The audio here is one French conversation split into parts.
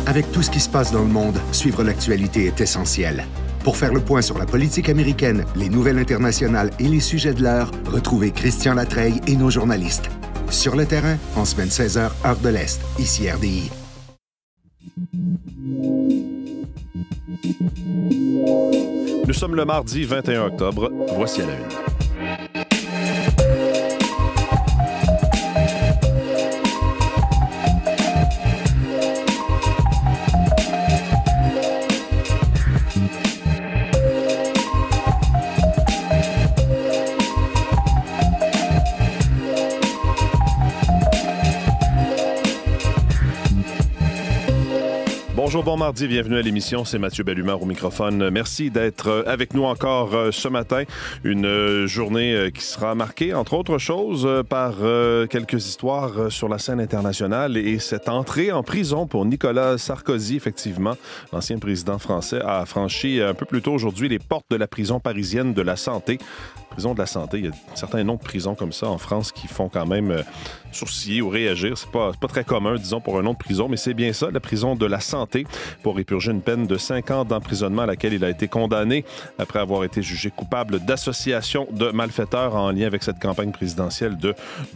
Avec tout ce qui se passe dans le monde, suivre l'actualité est essentiel. Pour faire le point sur la politique américaine, les nouvelles internationales et les sujets de l'heure, retrouvez Christian Latreille et nos journalistes. Sur le terrain, en semaine 16h, heure de l'Est, ici RDI. Nous sommes le mardi 21 octobre. Voici à la une. Bonjour, bon mardi, bienvenue à l'émission, c'est Mathieu Bellumeur au microphone. Merci d'être avec nous encore ce matin. Une journée qui sera marquée, entre autres choses, par quelques histoires sur la scène internationale et cette entrée en prison pour Nicolas Sarkozy, effectivement. L'ancien président français a franchi un peu plus tôt aujourd'hui les portes de la prison parisienne de la Santé. Prison de la Santé, il y a certains noms de prisons comme ça en France qui font quand même sourciller ou réagir. C'est pas très commun, disons, pour un nom de prison, mais c'est bien ça, la prison de la Santé, pour épurger une peine de 5 ans d'emprisonnement à laquelle il a été condamné après avoir été jugé coupable d'association de malfaiteurs en lien avec cette campagne présidentielle de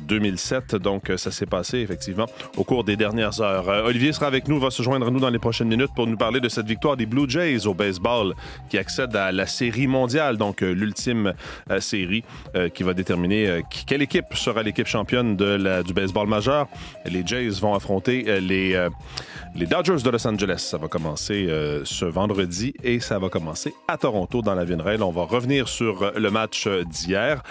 2007. Donc, ça s'est passé, effectivement, au cours des dernières heures. Olivier sera avec nous, va se joindre à nous dans les prochaines minutes pour nous parler de cette victoire des Blue Jays au baseball qui accède à la Série mondiale, donc l'ultime série qui va déterminer quelle équipe sera l'équipe championne du baseball majeur. Les Jays vont affronter les Dodgers de Los Angeles. Ça va commencer ce vendredi et ça va commencer à Toronto dans la Vinrail. On va revenir sur le match d'hier.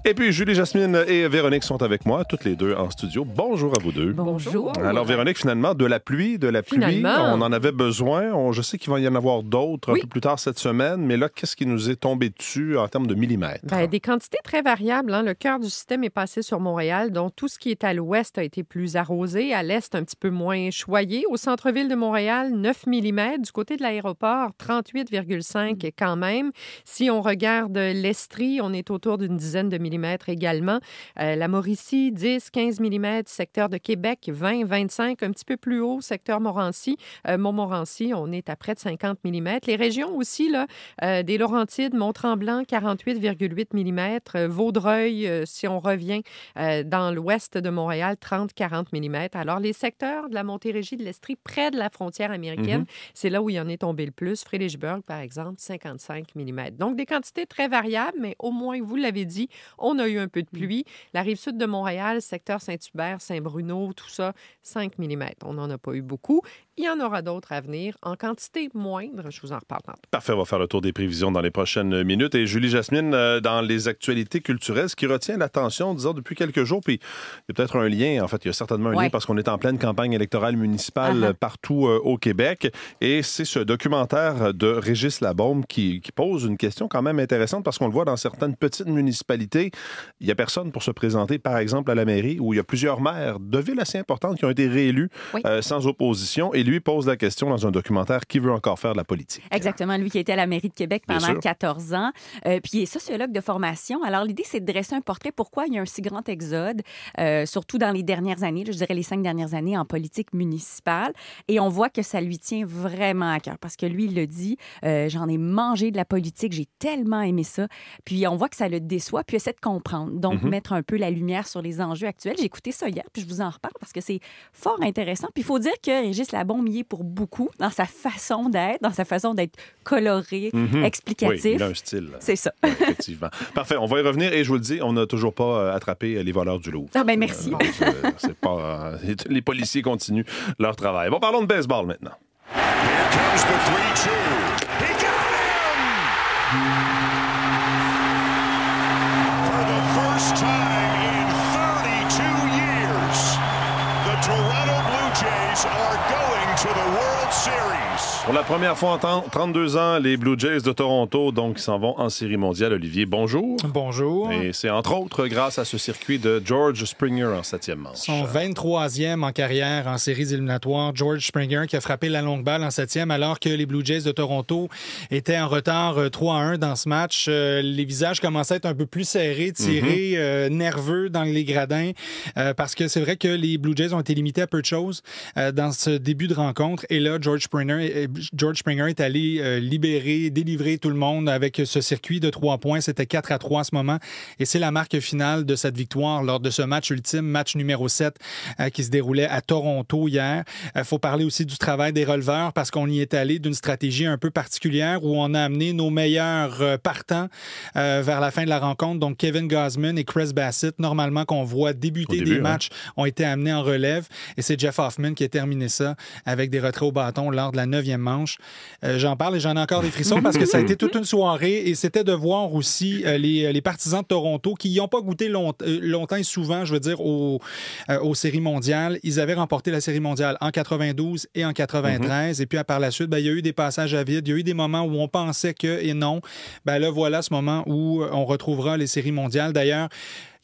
Et puis Julie, Jasmine et Véronique sont avec moi, toutes les deux en studio. Bonjour à vous deux. Bonjour. Alors Véronique, finalement, de la pluie, on en avait besoin. Je sais qu'il va y en avoir d'autres un peu plus tard cette semaine, mais là, qu'est-ce qui nous est tombé dessus en termes de millimètres? Des quantités très variables. Le cœur du système est passé sur Montréal, donc tout ce qui est à l'ouest a été plus arrosé, à l'est un petit peu moins choyé. Au centre-ville de Montréal, 9 mm. Du côté de l'aéroport, 38,5 quand même. Si on regarde l'Estrie, on est autour d'une dizaine de millimètres également. La Mauricie, 10, 15 mm. Secteur de Québec, 20, 25. Un petit peu plus haut, secteur Montmorency. Montmorency, on est à près de 50 mm. Les régions aussi, là, des Laurentides, Mont-Tremblant, 48,8 mm. Vaudreuil, si on revient dans l'ouest de Montréal, 30-40 mm. Alors, les secteurs de la Montérégie, de l'Estrie, près de la frontière américaine, c'est là où il en est tombé le plus. Frédérichburg, par exemple, 55 mm. Donc, des quantités très variables, mais au moins, vous l'avez dit, on a eu un peu de pluie. La rive sud de Montréal, secteur Saint-Hubert, Saint-Bruno, tout ça, 5 mm. On n'en a pas eu beaucoup. Il y en aura d'autres à venir, en quantité moindre. Je vous en reparle tantôt. Parfait, on va faire le tour des prévisions dans les prochaines minutes. Et Julie, Jasmine, dans les actualités culturelles, ce qui retient l'attention, disons, depuis quelques jours, puis il y a peut-être un lien, en fait, il y a certainement un lien parce qu'on est en pleine campagne électorale municipale partout au Québec. Et c'est ce documentaire de Régis Labaume qui pose une question quand même intéressante parce qu'on le voit dans certaines petites municipalités. Il n'y a personne pour se présenter, par exemple, à la mairie où il y a plusieurs maires de villes assez importantes qui ont été réélus sans opposition. Et lui pose la question dans un documentaire qui veut encore faire de la politique. Exactement. Lui qui était à la mairie de Québec pendant 14 ans. Puis il est sociologue de formation. Alors, l'idée, c'est de dresser un portrait. Pourquoi il y a un si grand exode, surtout dans les dernières années, je dirais les 5 dernières années en politique municipale. Et on voit que ça lui tient vraiment à cœur. Parce que lui, il le dit, j'en ai mangé de la politique, j'ai tellement aimé ça. Puis on voit que ça le déçoit, puis essaie de comprendre. Donc, mettre un peu la lumière sur les enjeux actuels. J'ai écouté ça hier, puis je vous en reparle parce que c'est fort intéressant. Puis il faut dire que Régis Labaume y est pour beaucoup dans sa façon d'être coloré, explicatif. Oui, il a un style. C'est ça. Oui, effectivement. Parfait, on va y revenir et je vous le dis, on n'a toujours pas attrapé les voleurs du Louvre. Ah ben merci. C'est pas, les policiers continuent leur travail. Bon, parlons de baseball maintenant. Here comes the 3-2. He got him! For the first time in 32 years, the Toronto Blue Jays are going to the World Series. Pour la première fois en 32 ans, les Blue Jays de Toronto donc s'en vont en Série mondiale. Olivier, bonjour. Bonjour. Et c'est entre autres grâce à ce circuit de George Springer en 7e manche. Son 23e en carrière en séries éliminatoires. George Springer qui a frappé la longue balle en 7e alors que les Blue Jays de Toronto étaient en retard 3-1 dans ce match. Les visages commençaient à être un peu plus serrés, tirés, nerveux dans les gradins parce que c'est vrai que les Blue Jays ont été limités à peu de choses dans ce début de rencontre. Et là, George Springer est allé délivrer tout le monde avec ce circuit de 3 points. C'était 4-3 à ce moment. Et c'est la marque finale de cette victoire lors de ce match ultime, match numéro 7 qui se déroulait à Toronto hier. Il faut parler aussi du travail des releveurs parce qu'on y est allé d'une stratégie un peu particulière où on a amené nos meilleurs partants vers la fin de la rencontre. Donc, Kevin Gausman et Chris Bassett, normalement qu'on voit débuter des matchs, ont été amenés en relève. Et c'est Jeff Hoffman qui a terminé ça avec des retraits au bâton lors de la 9e manche. J'en parle et j'en ai encore des frissons parce que ça a été toute une soirée et c'était de voir aussi les partisans de Toronto qui n'y ont pas goûté longtemps et souvent, je veux dire, aux séries mondiales. Ils avaient remporté la série mondiale en 92 et en 93. Et puis, par la suite, il y a eu des passages à vide. Il y a eu des moments où on pensait que, et non. Là, voilà ce moment où on retrouvera les séries mondiales. D'ailleurs,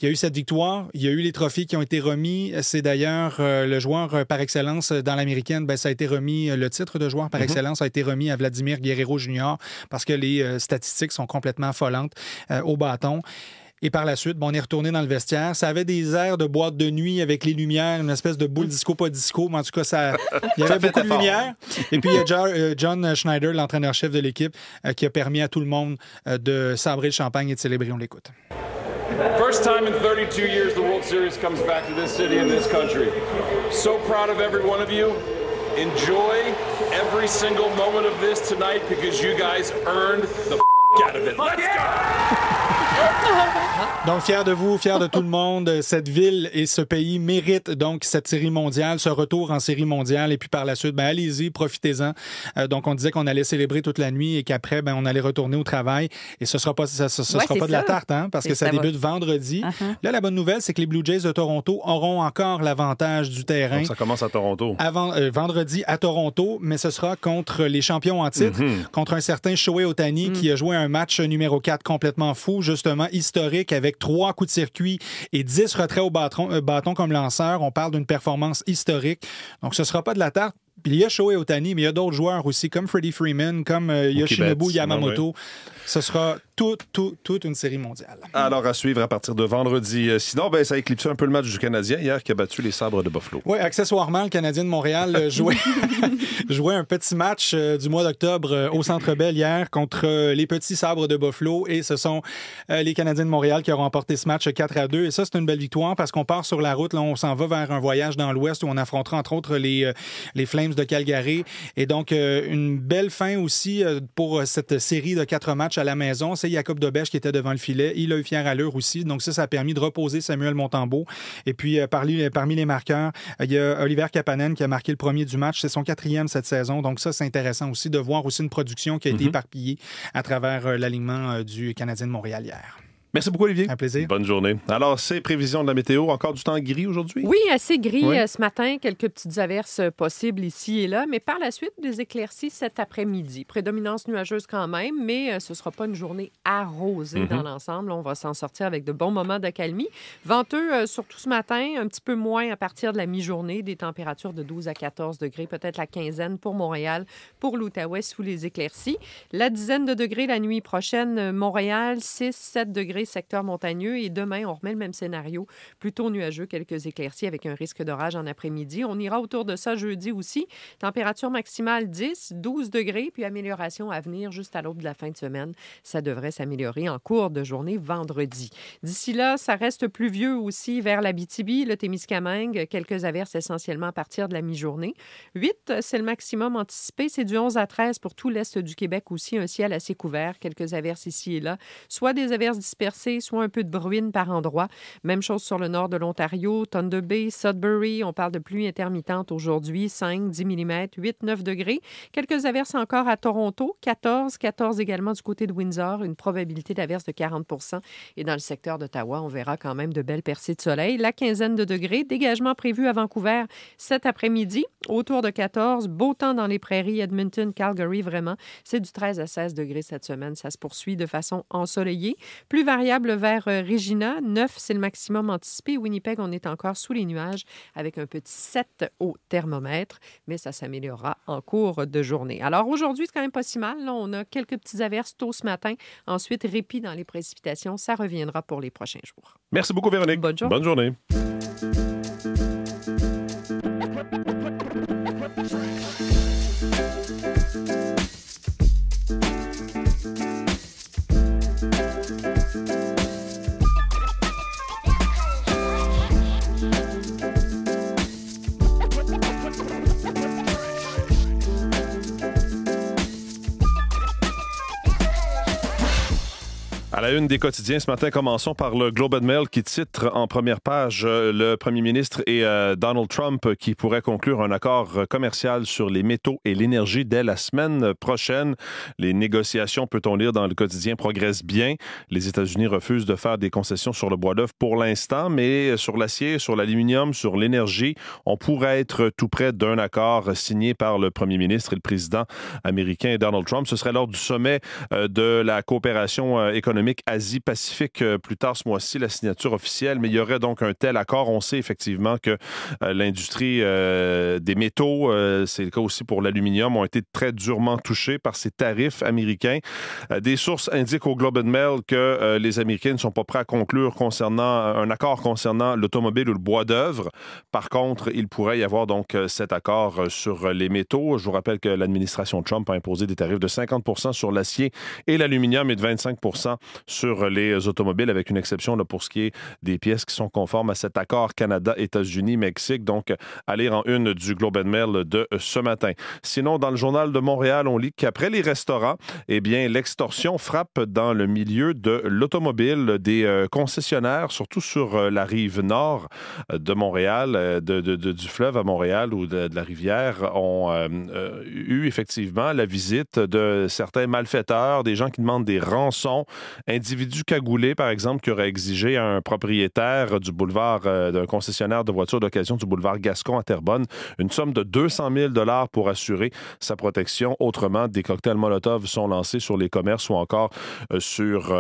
il y a eu cette victoire, il y a eu les trophées qui ont été remis. C'est d'ailleurs le joueur par excellence dans l'américaine, ça a été remis, le titre de joueur par excellence a été remis à Vladimir Guerrero Jr. parce que les statistiques sont complètement affolantes au bâton. Et par la suite, on est retourné dans le vestiaire. Ça avait des airs de boîte de nuit avec les lumières, une espèce de boule disco, pas disco, mais en tout cas, il y avait beaucoup de lumière. Et puis, il y a John Schneider, l'entraîneur-chef de l'équipe, qui a permis à tout le monde de sabrer le champagne et de célébrer. On l'écoute. First time in 32 years the World Series comes back to this city and this country. So proud of every one of you. Enjoy every single moment of this tonight because you guys earned the out of it. Let's go! Donc, fier de vous, fier de tout le monde. Cette ville et ce pays méritent donc cette série mondiale, ce retour en série mondiale. Et puis par la suite, allez-y, profitez-en. Donc, on disait qu'on allait célébrer toute la nuit et qu'après, on allait retourner au travail. Et ce sera pas de la tarte, parce que ça débute vendredi. Là, la bonne nouvelle, c'est que les Blue Jays de Toronto auront encore l'avantage du terrain. Donc, ça commence à Toronto. Vendredi à Toronto, mais ce sera contre les champions en titre, contre un certain Shohei Ohtani qui a joué un match numéro 4 complètement fou, justement historique, avec 3 coups de circuit et 10 retraits au bâton comme lanceur. On parle d'une performance historique. Donc, ce ne sera pas de la tarte. Puis il y a Shohei Ohtani, mais il y a d'autres joueurs aussi, comme Freddie Freeman, comme Yoshinobu Yamamoto. Ce sera toute une série mondiale. Alors, à suivre à partir de vendredi. Sinon, ça a éclipsé un peu le match du Canadien hier qui a battu les Sabres de Buffalo. Oui, accessoirement, le Canadien de Montréal jouait un petit match du mois d'octobre au Centre Bell hier contre les petits Sabres de Buffalo. Et ce sont les Canadiens de Montréal qui ont remporté ce match 4-2. Et ça, c'est une belle victoire parce qu'on part sur la route. Là, on s'en va vers un voyage dans l'Ouest où on affrontera entre autres les Flames de Calgary. Et donc, une belle fin aussi pour cette série de 4 matchs à la maison. C'est Jacob Dobèche qui était devant le filet. Il a eu fière allure aussi. Donc, ça a permis de reposer Samuel Montembeault. Et puis, parmi les marqueurs, il y a Oliver Kapanen qui a marqué le premier du match. C'est son 4e cette saison. Donc, ça, c'est intéressant aussi de voir aussi une production qui a été éparpillée à travers l'alignement du Canadien de Montréal hier. Merci beaucoup, Olivier. Un plaisir. Bonne journée. Alors, c'est prévision de la météo. Encore du temps gris aujourd'hui? Oui, assez gris ce matin. Quelques petites averses possibles ici et là. Mais par la suite, des éclaircies cet après-midi. Prédominance nuageuse quand même, mais ce ne sera pas une journée arrosée dans l'ensemble. On va s'en sortir avec de bons moments d'accalmie. Venteux, surtout ce matin, un petit peu moins à partir de la mi-journée. Des températures de 12 à 14 degrés, peut-être la quinzaine pour Montréal, pour l'Outaouais sous les éclaircies. La dizaine de degrés la nuit prochaine, Montréal, 6-7 degrés secteur montagneux. Et demain, on remet le même scénario, plutôt nuageux, quelques éclaircies avec un risque d'orage en après-midi. On ira autour de ça jeudi aussi. Température maximale 10, 12 degrés, puis amélioration à venir juste à l'aube de la fin de semaine. Ça devrait s'améliorer en cours de journée vendredi. D'ici là, ça reste pluvieux aussi vers l'Abitibi, le Témiscamingue, quelques averses essentiellement à partir de la mi-journée. 8, c'est le maximum anticipé. C'est du 11 à 13 pour tout l'est du Québec aussi, un ciel assez couvert, quelques averses ici et là, soit des averses dispersées, soit un peu de bruine par endroit. Même chose sur le nord de l'Ontario, Thunder Bay, Sudbury. On parle de pluie intermittente aujourd'hui, 5-10 mm, 8-9 degrés. Quelques averses encore à Toronto, 14 également du côté de Windsor, une probabilité d'averse de 40 %. Et dans le secteur d'Ottawa, on verra quand même de belles percées de soleil. La quinzaine de degrés, dégagement prévu à Vancouver cet après-midi, autour de 14. Beau temps dans les prairies, Edmonton, Calgary, vraiment. C'est du 13 à 16 degrés cette semaine. Ça se poursuit de façon ensoleillée. Plus variable vers Regina. 9, c'est le maximum anticipé. Winnipeg, on est encore sous les nuages avec un petit 7 au thermomètre, mais ça s'améliorera en cours de journée. Alors aujourd'hui, c'est quand même pas si mal. Là, on a quelques petites averses tôt ce matin. Ensuite, répit dans les précipitations. Ça reviendra pour les prochains jours. Merci beaucoup, Véronique. Bonne journée. Bonne journée. À la une des quotidiens ce matin, commençons par le Globe and Mail qui titre en première page le premier ministre et Donald Trump qui pourraient conclure un accord commercial sur les métaux et l'énergie dès la semaine prochaine. Les négociations, peut-on lire dans le quotidien, progressent bien. Les États-Unis refusent de faire des concessions sur le bois d'œuvre pour l'instant, mais sur l'acier, sur l'aluminium, sur l'énergie, on pourrait être tout près d'un accord signé par le premier ministre et le président américain Donald Trump. Ce serait lors du sommet de la coopération économique Asie-Pacifique plus tard ce mois-ci, la signature officielle, mais il y aurait donc un tel accord. On sait effectivement que l'industrie des métaux, c'est le cas aussi pour l'aluminium, ont été très durement touchés par ces tarifs américains. Des sources indiquent au Globe and Mail que les Américains ne sont pas prêts à conclure un accord concernant l'automobile ou le bois d'œuvre. Par contre, il pourrait y avoir donc cet accord sur les métaux. Je vous rappelle que l'administration Trump a imposé des tarifs de 50 % sur l'acier et l'aluminium et de 25 % sur les automobiles, avec une exception là, pour ce qui est des pièces qui sont conformes à cet accord Canada, États-Unis, Mexique. Donc, à lire en une du Globe and Mail de ce matin. Sinon, dans le Journal de Montréal, on lit qu'après les restaurants, eh bien, l'extorsion frappe dans le milieu de l'automobile. Des concessionnaires, surtout sur la rive nord de Montréal, du fleuve à Montréal ou de la rivière, ont eu effectivement la visite de certains malfaiteurs, des gens qui demandent des rançons. Individu cagoulé, par exemple, qui aurait exigé à un propriétaire du boulevard, d'un concessionnaire de voitures d'occasion du boulevard Gascon à Terrebonne, une somme de 200 000 $ pour assurer sa protection. Autrement, des cocktails Molotov sont lancés sur les commerces ou encore sur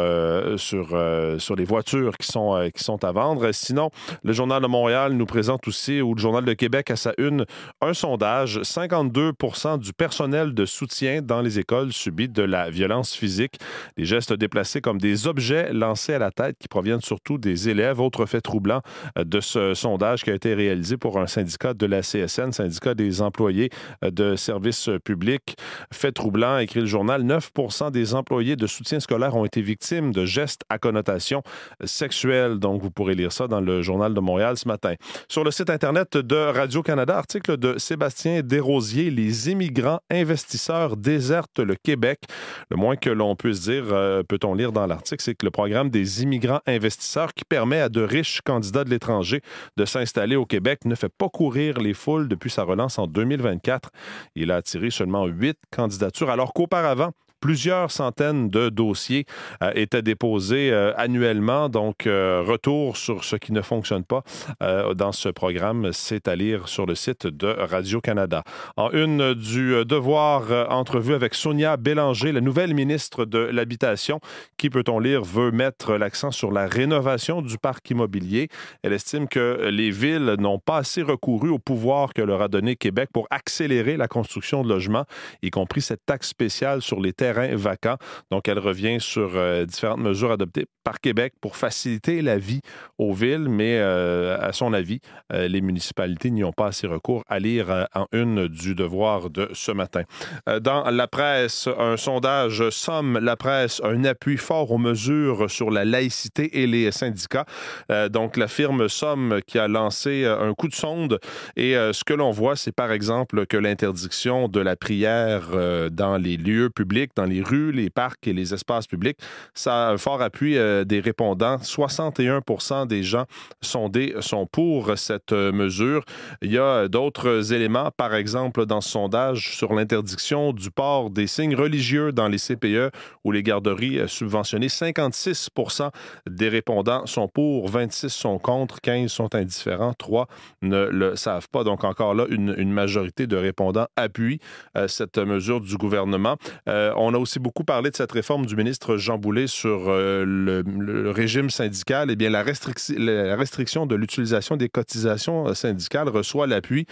les voitures qui sont à vendre. Sinon, le Journal de Montréal nous présente aussi, ou le Journal de Québec à sa une, un sondage. 52 % du personnel de soutien dans les écoles subit de la violence physique. Les gestes déplacés comme des objets lancés à la tête qui proviennent surtout des élèves. Autre fait troublant de ce sondage qui a été réalisé pour un syndicat de la CSN, syndicat des employés de services publics. Fait troublant, écrit le journal, 9 % des employés de soutien scolaire ont été victimes de gestes à connotation sexuelle. Donc, vous pourrez lire ça dans le Journal de Montréal ce matin. Sur le site Internet de Radio-Canada, article de Sébastien Desrosiers, les immigrants investisseurs désertent le Québec. Le moins que l'on puisse dire, peut-on lire dans l'article, c'est que le programme des immigrants investisseurs qui permet à de riches candidats de l'étranger de s'installer au Québec ne fait pas courir les foules depuis sa relance en 2024. Il a attiré seulement 8 candidatures, alors qu'auparavant, plusieurs centaines de dossiers étaient déposés annuellement. Donc, retour sur ce qui ne fonctionne pas dans ce programme, c'est à lire sur le site de Radio-Canada. En une du Devoir, entrevue avec Sonia Bélanger, la nouvelle ministre de l'Habitation, qui, peut-on lire, veut mettre l'accent sur la rénovation du parc immobilier. Elle estime que les villes n'ont pas assez recouru au pouvoir que leur a donné Québec pour accélérer la construction de logements, y compris cette taxe spéciale sur les terrains vacants. Donc, elle revient sur différentes mesures adoptées par Québec pour faciliter la vie aux villes, mais à son avis, les municipalités n'y ont pas assez recours. À lire en une du Devoir de ce matin. Dans la presse, un sondage somme la presse un appui fort aux mesures sur la laïcité et les syndicats. Donc, la firme Somme qui a lancé un coup de sonde et ce que l'on voit, c'est par exemple que l'interdiction de la prière dans les lieux publics, dans les rues, les parcs et les espaces publics, ça a un fort appui des répondants. 61 % des gens sondés sont pour cette mesure. Il y a d'autres éléments, par exemple, dans ce sondage sur l'interdiction du port des signes religieux dans les CPE ou les garderies subventionnées. 56 % des répondants sont pour, 26 sont contre, 15 sont indifférents, 3 ne le savent pas. Donc, encore là, une majorité de répondants appuient cette mesure du gouvernement. On a aussi beaucoup parlé de cette réforme du ministre Jean Boulet sur le régime syndical. Eh bien, la restriction de l'utilisation des cotisations syndicales reçoit l'appui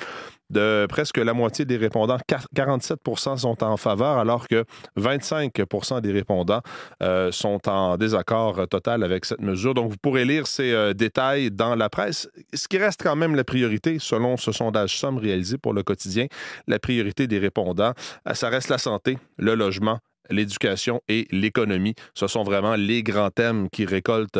de presque la moitié des répondants. 47 % sont en faveur, alors que 25 % des répondants sont en désaccord total avec cette mesure. Donc, vous pourrez lire ces détails dans la presse. Ce qui reste quand même la priorité, selon ce sondage Somme réalisé pour le quotidien, la priorité des répondants, ça reste la santé, le logement, l'éducation et l'économie. Ce sont vraiment les grands thèmes qui récoltent,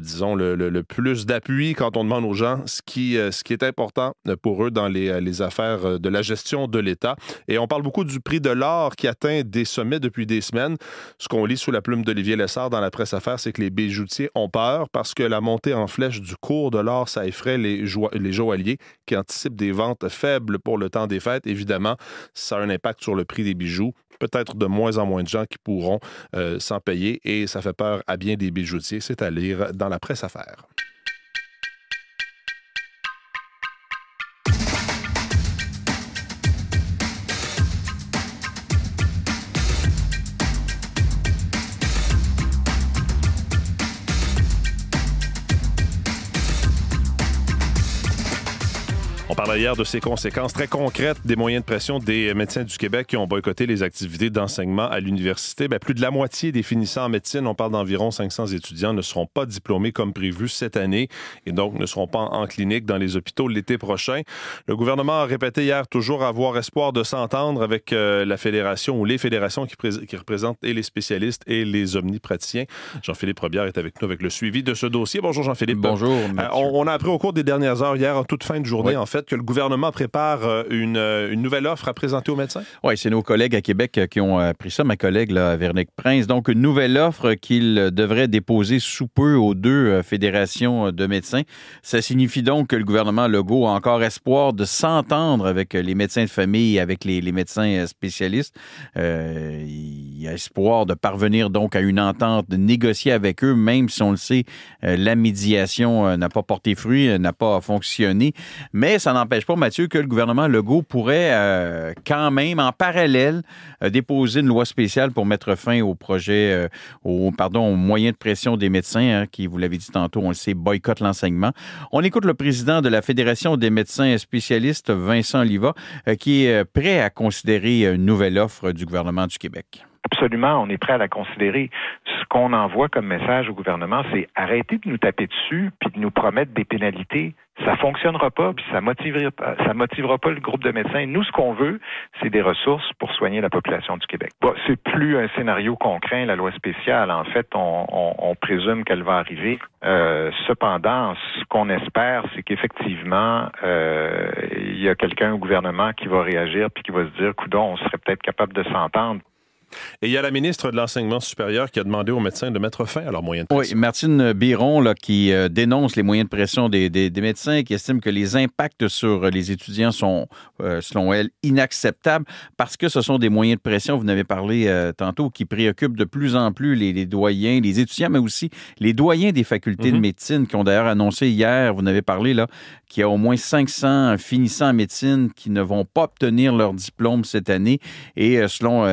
disons, le plus d'appui quand on demande aux gens ce qui est important pour eux dans les affaires de la gestion de l'État. Et on parle beaucoup du prix de l'or qui atteint des sommets depuis des semaines. Ce qu'on lit sous la plume d'Olivier Lessard dans la presse affaires, c'est que les bijoutiers ont peur parce que la montée en flèche du cours de l'or, ça effraie les joailliers qui anticipent des ventes faibles pour le temps des fêtes. Évidemment, ça a un impact sur le prix des bijoux. Peut-être de moins en moins de gens qui pourront s'en payer et ça fait peur à bien des bijoutiers. C'est à lire dans la presse affaires. On parlait hier de ces conséquences très concrètes des moyens de pression des médecins du Québec qui ont boycotté les activités d'enseignement à l'université. Plus de la moitié des finissants en médecine, on parle d'environ 500 étudiants, ne seront pas diplômés comme prévu cette année et donc ne seront pas en clinique dans les hôpitaux l'été prochain. Le gouvernement a répété hier toujours avoir espoir de s'entendre avec la fédération ou les fédérations qui représentent et les spécialistes et les omnipraticiens. Jean-Philippe Robillard est avec nous avec le suivi de ce dossier. Bonjour Jean-Philippe. Bonjour. On a appris au cours des dernières heures hier, en toute fin de journée, en fait, que le gouvernement prépare une nouvelle offre à présenter aux médecins? Oui, c'est nos collègues à Québec qui ont appris ça, ma collègue là, Véronique Prince. Donc, une nouvelle offre qu'il devrait déposer sous peu aux deux fédérations de médecins. Ça signifie donc que le gouvernement Legault a encore espoir de s'entendre avec les médecins de famille et avec les médecins spécialistes. Il y a espoir de parvenir donc à une entente, de négocier avec eux, même si on le sait, la médiation n'a pas porté fruit, n'a pas fonctionné. Mais ça n'empêche pas, Mathieu, que le gouvernement Legault pourrait quand même, en parallèle, déposer une loi spéciale pour mettre fin au projet, aux moyens de pression des médecins, qui, vous l'avez dit tantôt, on le sait, boycottent l'enseignement. On écoute le président de la Fédération des médecins spécialistes, Vincent Liva, qui est prêt à considérer une nouvelle offre du gouvernement du Québec. Absolument, on est prêt à la considérer. Ce qu'on envoie comme message au gouvernement, c'est arrêtez de nous taper dessus puis de nous promettre des pénalités. Ça fonctionnera pas, puis ça motivera pas le groupe de médecins. Nous, ce qu'on veut, c'est des ressources pour soigner la population du Québec. Bon, c'est plus un scénario qu'on craint, la loi spéciale. En fait, on présume qu'elle va arriver. Cependant, ce qu'on espère, c'est qu'effectivement, il y a quelqu'un au gouvernement qui va réagir puis qui va se dire, coudonc, on serait peut-être capable de s'entendre. Et il y a la ministre de l'Enseignement supérieur qui a demandé aux médecins de mettre fin à leurs moyens de pression. Oui, Martine Biron, là, qui dénonce les moyens de pression des médecins, qui estime que les impacts sur les étudiants sont, selon elle, inacceptables parce que ce sont des moyens de pression, vous en avez parlé tantôt, qui préoccupent de plus en plus les doyens, les étudiants, mais aussi les doyens des facultés de médecine qui ont d'ailleurs annoncé hier, vous en avez parlé, là, qu'il y a au moins 500 finissants en médecine qui ne vont pas obtenir leur diplôme cette année. Et selon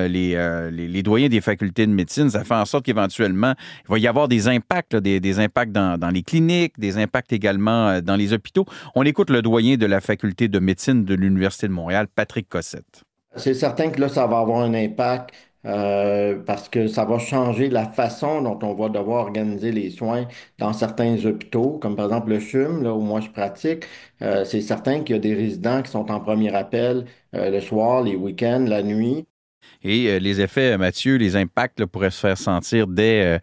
les doyens des facultés de médecine, ça fait en sorte qu'éventuellement, il va y avoir des impacts, là, des impacts dans les cliniques, des impacts également dans les hôpitaux. On écoute le doyen de la faculté de médecine de l'Université de Montréal, Patrick Cossette. C'est certain que là, ça va avoir un impact parce que ça va changer la façon dont on va devoir organiser les soins dans certains hôpitaux, comme par exemple le CHUM, là où moi je pratique. C'est certain qu'il y a des résidents qui sont en premier appel le soir, les week-ends, la nuit. Et les effets, Mathieu, les impacts là, pourraient se faire sentir dès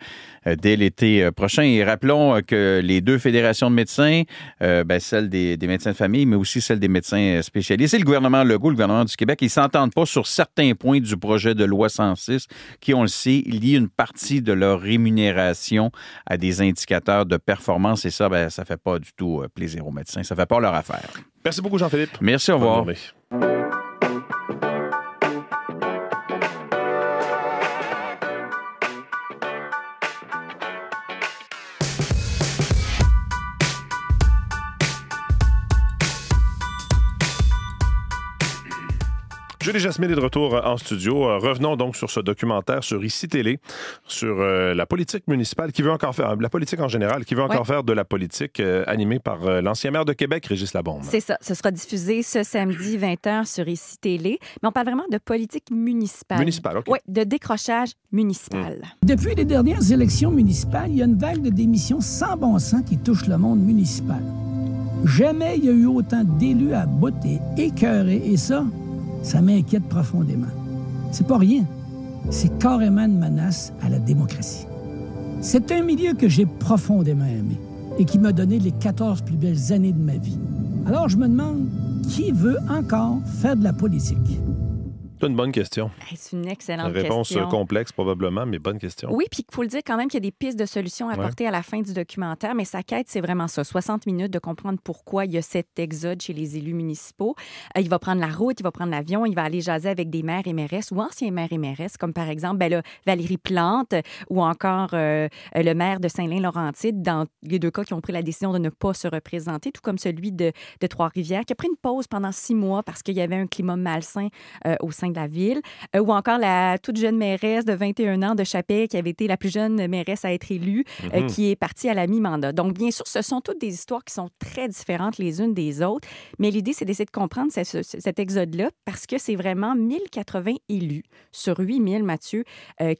l'été prochain. Et rappelons que les deux fédérations de médecins, celle des médecins de famille, mais aussi celle des médecins spécialistes, et le gouvernement Legault, le gouvernement du Québec, ils ne s'entendent pas sur certains points du projet de loi 106 qui, on le sait, lient une partie de leur rémunération à des indicateurs de performance. Et ça, ça ne fait pas du tout plaisir aux médecins. Ça ne fait pas leur affaire. Merci beaucoup, Jean-Philippe. Merci, au revoir. Julie Jasmine est de retour en studio. Revenons donc sur ce documentaire sur ICI Télé, sur la politique municipale qui veut encore faire, la politique en général, qui veut encore faire de la politique animée par l'ancien maire de Québec, Régis Labombe. C'est ça. Ce sera diffusé ce samedi 20h sur ICI Télé. Mais on parle vraiment de politique municipale. Municipale, OK. Oui, de décrochage municipal. Depuis les dernières élections municipales, il y a une vague de démissions sans bon sens qui touche le monde municipal. Jamais il y a eu autant d'élus à bout et écœurés. Et ça m'inquiète profondément. C'est pas rien. c'est carrément une menace à la démocratie. C'est un milieu que j'ai profondément aimé et qui m'a donné les 14 plus belles années de ma vie. Alors je me demande, qui veut encore faire de la politique? C'est une bonne question. C'est une excellente question. Réponse complexe probablement, mais bonne question. Oui, puis il faut le dire quand même qu'il y a des pistes de solutions à apporter à la fin du documentaire, mais sa quête, c'est vraiment ça. 60 minutes de comprendre pourquoi il y a cet exode chez les élus municipaux. Il va prendre la route, il va prendre l'avion, il va aller jaser avec des maires et mairesses ou anciens maires et mairesses, comme par exemple Valérie Plante ou encore le maire de Saint-Lin-Laurentide, dans les deux cas qui ont pris la décision de ne pas se représenter, tout comme celui de Trois-Rivières, qui a pris une pause pendant 6 mois parce qu'il y avait un climat malsain au sein de la ville, ou encore la toute jeune mairesse de 21 ans de Chapais, qui avait été la plus jeune mairesse à être élue, qui est partie à la mi-mandat. Donc, bien sûr, ce sont toutes des histoires qui sont très différentes les unes des autres, mais l'idée, c'est d'essayer de comprendre cet exode-là, parce que c'est vraiment 1080 élus sur 8000, Mathieu,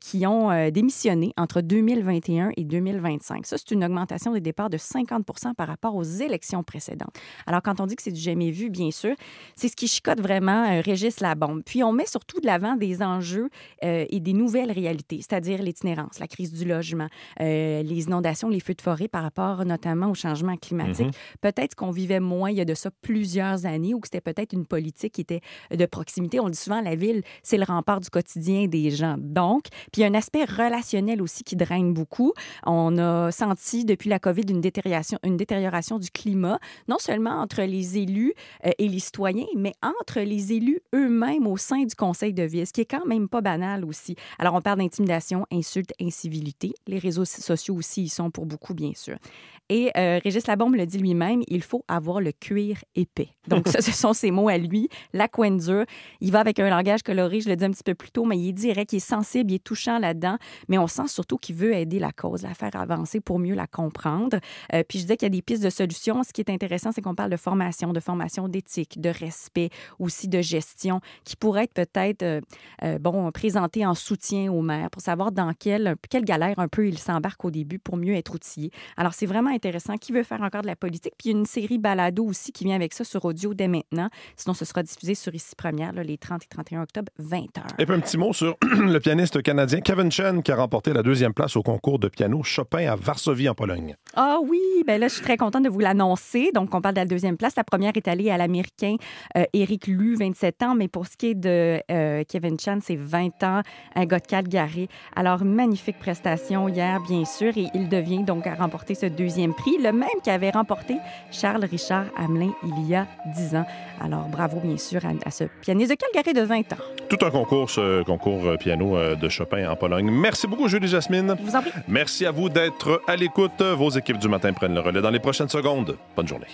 qui ont démissionné entre 2021 et 2025. Ça, c'est une augmentation des départs de 50 % par rapport aux élections précédentes. Alors, quand on dit que c'est du jamais vu, bien sûr, c'est ce qui chicote vraiment Régis Labombe. Puis, on met surtout de l'avant des enjeux et des nouvelles réalités, c'est-à-dire l'itinérance, la crise du logement, les inondations, les feux de forêt par rapport notamment au changement climatique. Peut-être qu'on vivait moins il y a de ça plusieurs années ou que c'était peut-être une politique qui était de proximité. On le dit souvent, la ville, c'est le rempart du quotidien des gens. Donc, puis il y a un aspect relationnel aussi qui draine beaucoup. On a senti depuis la COVID une détérioration du climat, non seulement entre les élus et les citoyens, mais entre les élus eux-mêmes au sein du conseil de ville, ce qui est quand même pas banal aussi. Alors, on parle d'intimidation, insultes, incivilité. Les réseaux sociaux aussi y sont pour beaucoup, bien sûr. Et Régis Labombe le dit lui-même, il faut avoir le cuir épais. Donc, ça, ce sont ses mots à lui. La couenne dure. Il va avec un langage coloré, je le dis un petit peu plus tôt, mais il est direct, il est sensible, il est touchant là-dedans. Mais on sent surtout qu'il veut aider la cause, la faire avancer pour mieux la comprendre. Puis, je disais qu'il y a des pistes de solutions. Ce qui est intéressant, c'est qu'on parle de formation d'éthique, de respect, aussi de gestion, qui pourrait être peut-être présenté en soutien aux maires pour savoir dans quelle galère un peu il s'embarque au début pour mieux être outillé. Alors, c'est vraiment intéressant. Qui veut faire encore de la politique? Puis, il y a une série balado aussi qui vient avec ça sur audio dès maintenant. Sinon, ce sera diffusé sur Ici Première les 30 et 31 octobre, 20h. Et puis, un petit mot sur le pianiste canadien Kevin Chen qui a remporté la 2e place au concours de piano Chopin à Varsovie, en Pologne. Ah oui! Bien là, je suis très contente de vous l'annoncer. Donc, on parle de la 2e place. La première est allée à l'Américain Éric Lu, 27 ans. Mais pour ce qui est de Kevin Chen, c'est 20 ans, un gars de Calgary. Alors, magnifique prestation hier, bien sûr. Et il devient donc à remporter ce 2e prix, le même qu'avait remporté Charles-Richard Hamelin il y a 10 ans. Alors, bravo, bien sûr, à ce pianiste de Calgary de 20 ans. Tout un concours, ce concours piano de Chopin en Pologne. Merci beaucoup, Julie Jasmine. Je vous en prie. Merci à vous d'être à l'écoute. Vos équipes du matin prennent le relais dans les prochaines secondes. Bonne journée.